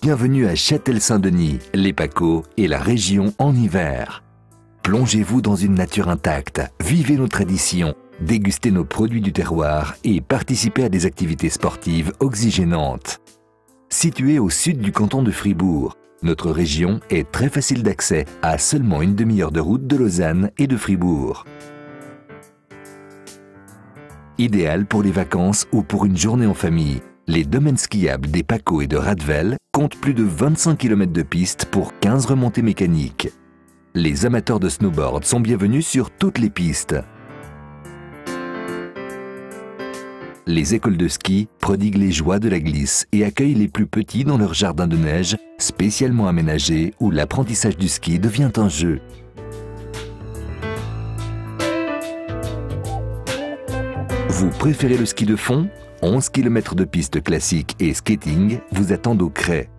Bienvenue à Châtel-Saint-Denis, les Pacos et la région en hiver. Plongez-vous dans une nature intacte, vivez nos traditions, dégustez nos produits du terroir et participez à des activités sportives oxygénantes. Située au sud du canton de Fribourg, notre région est très facile d'accès à seulement une demi-heure de route de Lausanne et de Fribourg. Idéal pour les vacances ou pour une journée en famille, les domaines skiables des Pacos et de Radvel comptent plus de 25 km de pistes pour 15 remontées mécaniques. Les amateurs de snowboard sont bienvenus sur toutes les pistes. Les écoles de ski prodiguent les joies de la glisse et accueillent les plus petits dans leur jardin de neige spécialement aménagé où l'apprentissage du ski devient un jeu. Vous préférez le ski de fond? 11 km de pistes classiques et skating vous attendent au Crêt.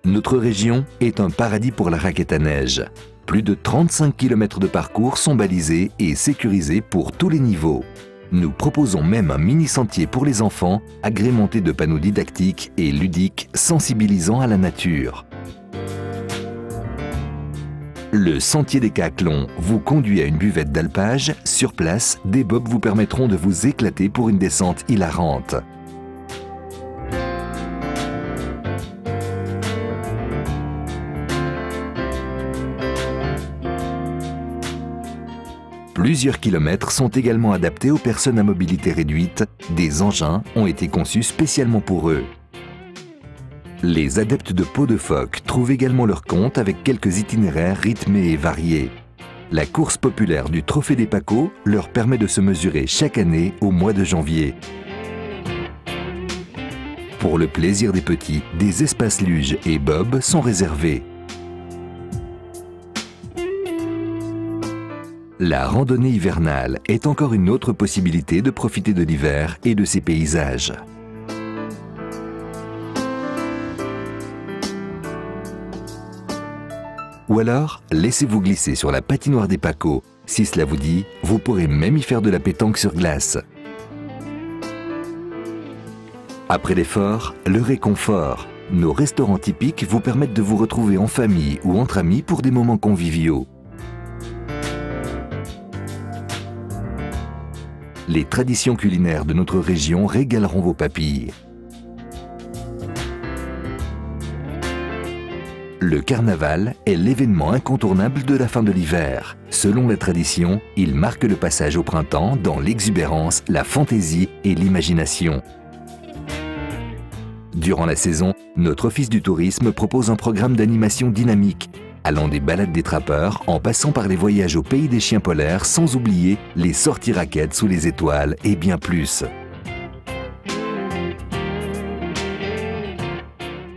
Notre région est un paradis pour la raquette à neige. Plus de 35 km de parcours sont balisés et sécurisés pour tous les niveaux. Nous proposons même un mini-sentier pour les enfants, agrémenté de panneaux didactiques et ludiques sensibilisant à la nature. Le sentier des Caclons vous conduit à une buvette d'alpage. Sur place, des bobs vous permettront de vous éclater pour une descente hilarante. Plusieurs kilomètres sont également adaptés aux personnes à mobilité réduite. Des engins ont été conçus spécialement pour eux. Les adeptes de peau de phoque trouvent également leur compte avec quelques itinéraires rythmés et variés. La course populaire du Trophée des Pacos leur permet de se mesurer chaque année au mois de janvier. Pour le plaisir des petits, des espaces luge et bob sont réservés. La randonnée hivernale est encore une autre possibilité de profiter de l'hiver et de ses paysages. Ou alors, laissez-vous glisser sur la patinoire des Pacos. Si cela vous dit, vous pourrez même y faire de la pétanque sur glace. Après l'effort, le réconfort. Nos restaurants typiques vous permettent de vous retrouver en famille ou entre amis pour des moments conviviaux. Les traditions culinaires de notre région régaleront vos papilles. Le carnaval est l'événement incontournable de la fin de l'hiver. Selon la tradition, il marque le passage au printemps dans l'exubérance, la fantaisie et l'imagination. Durant la saison, notre office du tourisme propose un programme d'animation dynamique, allant des balades des trappeurs en passant par les voyages au pays des chiens polaires, sans oublier les sorties raquettes sous les étoiles et bien plus.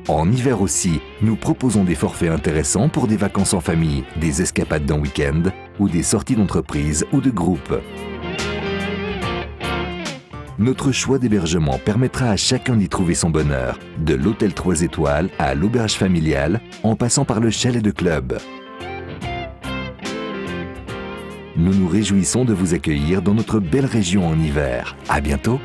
En hiver aussi, nous proposons des forfaits intéressants pour des vacances en famille, des escapades d'un week-end ou des sorties d'entreprise ou de groupe. Notre choix d'hébergement permettra à chacun d'y trouver son bonheur, de l'hôtel 3 étoiles à l'auberge familiale, en passant par le chalet de club. Nous nous réjouissons de vous accueillir dans notre belle région en hiver. À bientôt!